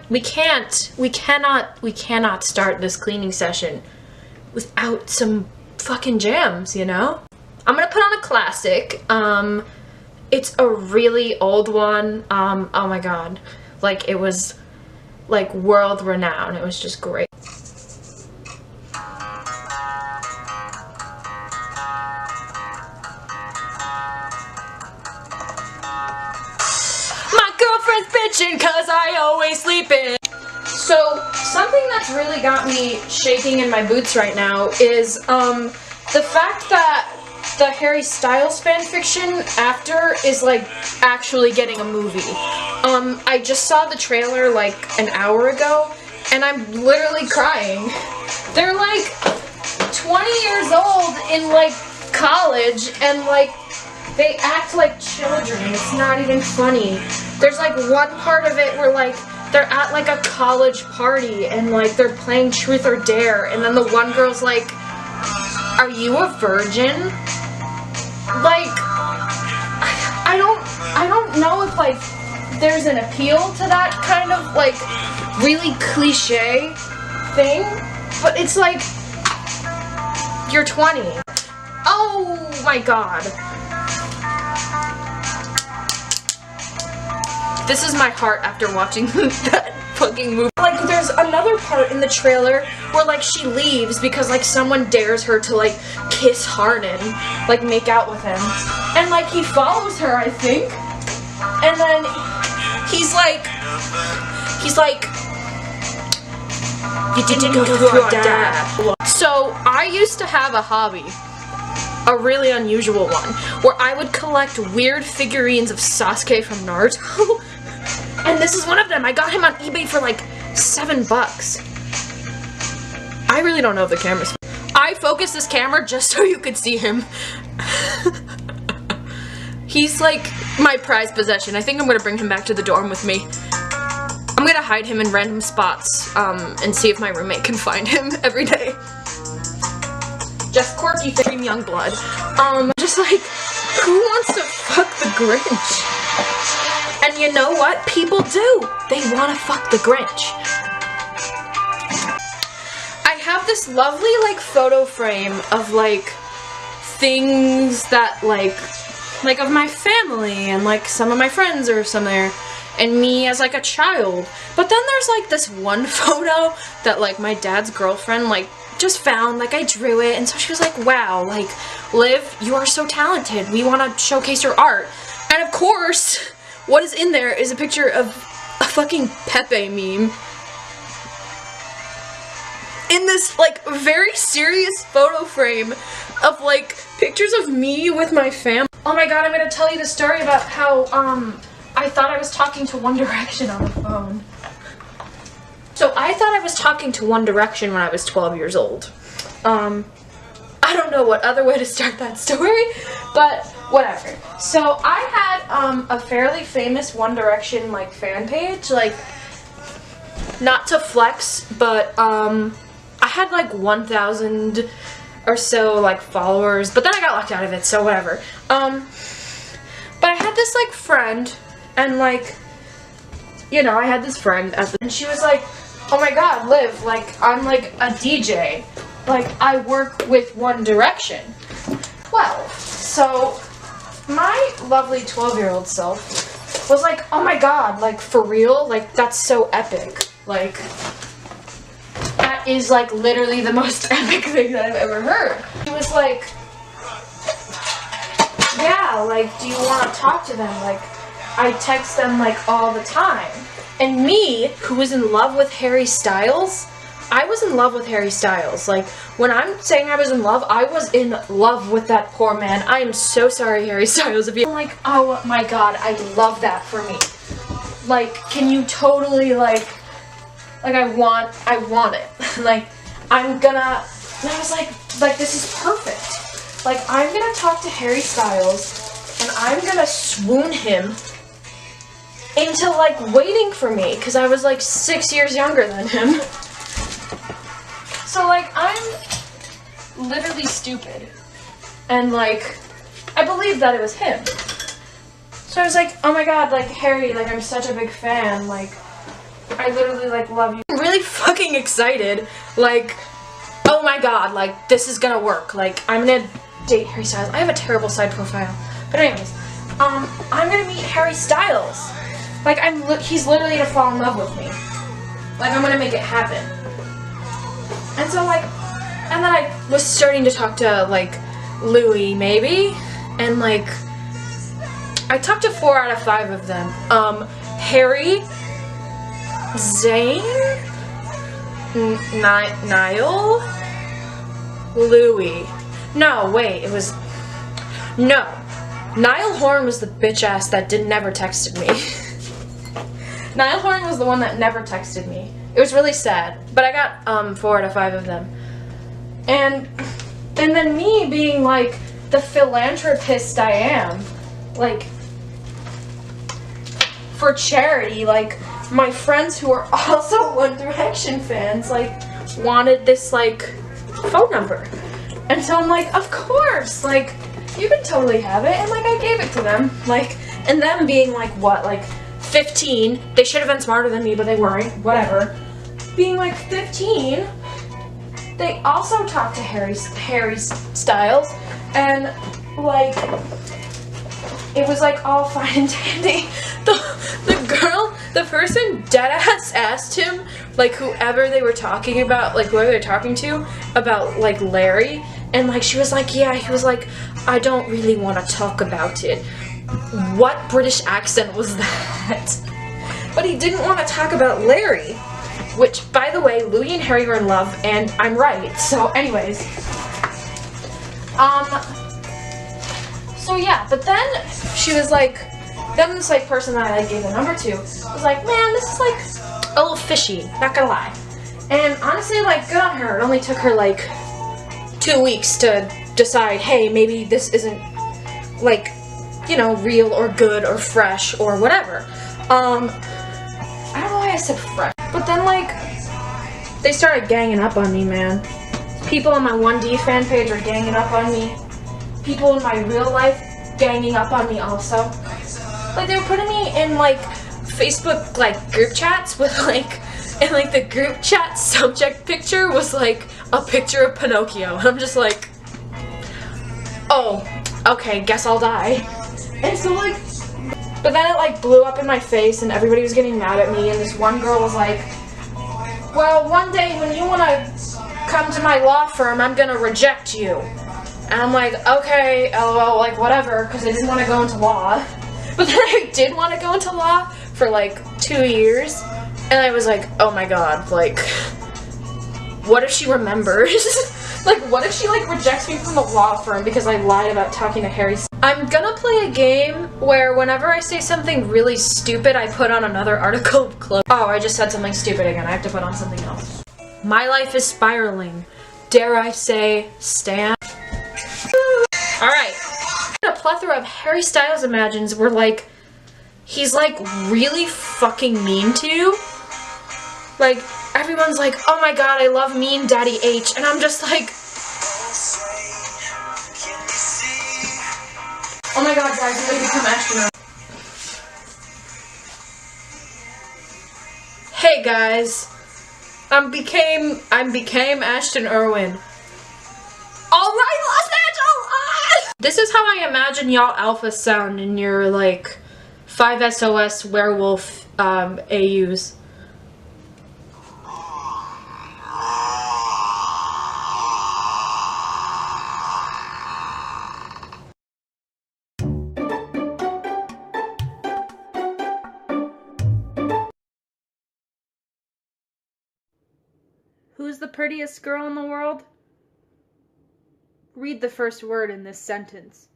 we cannot start this cleaning session without some fucking jams, you know? I'm gonna put on a classic. It's a really old one. Oh my god. Like, it was, like, world renowned. It was just great. My girlfriend's bitching 'cause I always sleep in. So, something that's really got me shaking in my boots right now is, the fact that the Harry Styles fanfiction after is, like, actually getting a movie. I just saw the trailer, like, an hour ago, and I'm literally crying. They're, like, 20 years old in, like, college, and, like, they act like children. It's not even funny. There's, like, one part of it where, like, they're at, like, a college party, and, like, they're playing Truth or Dare, and then the one girl's like, "Are you a virgin?" Like, I don't know if, like, there's an appeal to that kind of, like, really cliche thing, but it's like, you're 20. Oh my god. This is my heart after watching that fucking movie. Like, there's another part in the trailer where, like, she leaves because, like, someone dares her to, like, kiss Harden, like, make out with him. And, like, he follows her, I think. And then he's like, "You didn't go through our dad." So, I used to have a hobby, a really unusual one, where I would collect weird figurines of Sasuke from Naruto. And this is one of them. I got him on eBay for like $7. I really don't know if the camera's... I focused this camera just so you could see him. He's like my prized possession. I think I'm gonna bring him back to the dorm with me. I'm gonna hide him in random spots and see if my roommate can find him every day. Just quirky stream Youngblood. Just like, who wants to fuck the Grinch? And you know what? People do. They want to fuck the Grinch. I have this lovely, like, photo frame of, like, things that, like of my family and, like, some of my friends are somewhere, and me as, like, a child. But then there's, like, this one photo that, like, my dad's girlfriend, like, just found. Like, I drew it, and so she was like, "Wow, like, Liv, you are so talented. We want to showcase your art." And of course, what is in there is a picture of a fucking Pepe meme. In this, like, very serious photo frame of, like, pictures of me with my family. Oh my god, I'm gonna tell you the story about how, I thought I was talking to One Direction on the phone. So I thought I was talking to One Direction when I was 12 years old. I don't know what other way to start that story, but whatever. So I had a fairly famous One Direction, like, fan page, like, not to flex, but I had like 1,000 or so, like, followers, but then I got locked out of it, so whatever. But I had this, like, friend, and, like, you know, I had this friend and she was like, "Oh my god, Liv, like, I'm, like, a DJ. Like, I work with One Direction." 12. So, my lovely 12-year-old self was like, "Oh my god, like, for real? Like, that's so epic. Like, that is, like, literally the most epic thing that I've ever heard." She was like, "Yeah, like, do you want to talk to them? Like, I text them, like, all the time." And me, who was in love with Harry Styles, I was in love with Harry Styles. Like, when I'm saying I was in love with that poor man. I am so sorry, Harry Styles, if you... I'm like, oh my god, I love that for me. Like, can you totally, like, I want it. Like, I'm gonna... And I was like, this is perfect. Like, I'm gonna talk to Harry Styles, and I'm gonna swoon him into, like, waiting for me, because I was, like, 6 years younger than him. So, like, I'm literally stupid. And, like, I believed that it was him. So I was like, oh my god, like, Harry, like, I'm such a big fan, like, I literally, like, love you. I'm really fucking excited. Like, oh my god, like, this is gonna work. Like, I'm gonna date Harry Styles. I have a terrible side profile. But anyways, I'm gonna meet Harry Styles. Like, he's literally gonna fall in love with me. Like, I'm gonna make it happen. And so, like, and then I was starting to talk to, like, Louis, maybe? And, like, I talked to 4 out of 5 of them. Harry, Zayn, Niall, Louis. No, wait, it was... No. Niall Horan was the bitch ass that never texted me. Niall Horan was the one that never texted me. It was really sad. But I got 4 out of 5 of them. And then me being like the philanthropist I am, like, for charity, like, my friends who are also One Direction fans, like, wanted this, like, phone number. And so I'm like, of course, like, you can totally have it. And, like, I gave it to them. Like, and them being, like, what, like, 15. They should have been smarter than me, but they weren't. Whatever. Being, like, 15, they also talked to Harry Styles. And, like, it was, like, all fine and dandy. The person deadass asked him, like, whoever they were talking about, like, whoever they're talking to, about, like, Larry, and, like, she was like, yeah, he was like, I don't really want to talk about it. What British accent was that? But he didn't want to talk about Larry, which, by the way, Louis and Harry are in love, and I'm right, so anyways. So yeah, but then she was like, then this, like, person that I, like, gave the number to was like, man, this is, like, a little fishy, not gonna lie. And honestly, like, good on her. It only took her, like, 2 weeks to decide, hey, maybe this isn't, like, you know, real or good or fresh or whatever. I don't know why I said fresh. But then, like, they started ganging up on me, man. People on my 1D fan page are ganging up on me. People in my real life ganging up on me also. Like, they were putting me in, like, Facebook, like, group chats with, like, and, like, the group chat subject picture was, like, a picture of Pinocchio. And I'm just like, oh, okay, guess I'll die. And so, like, but then it, like, blew up in my face and everybody was getting mad at me, and this one girl was like, well, one day when you want to come to my law firm, I'm gonna reject you. And I'm like, okay, LOL, like, whatever, because I didn't want to go into law. But then I did want to go into law for, like, 2 years, and I was like, oh my god, like, what if she remembers? Like, what if she, like, rejects me from the law firm because I lied about talking to Harry? I'm gonna play a game where whenever I say something really stupid, I put on another article of clothes. Oh, I just said something stupid again. I have to put on something else. My life is spiraling. Dare I say, Stan? Alright. A plethora of Harry Styles imagines were like, he's like really fucking mean to you. Like, everyone's like, oh my god, I love Mean Daddy H. And I'm just like, oh my god, guys, I'm gonna become astronaut. Hey guys, I became Ashton Irwin. Alright, Los Angeles! This is how I imagine y'all alphas sound in your, like, 5SOS werewolf AUs. Who's the prettiest girl in the world? Read the first word in this sentence.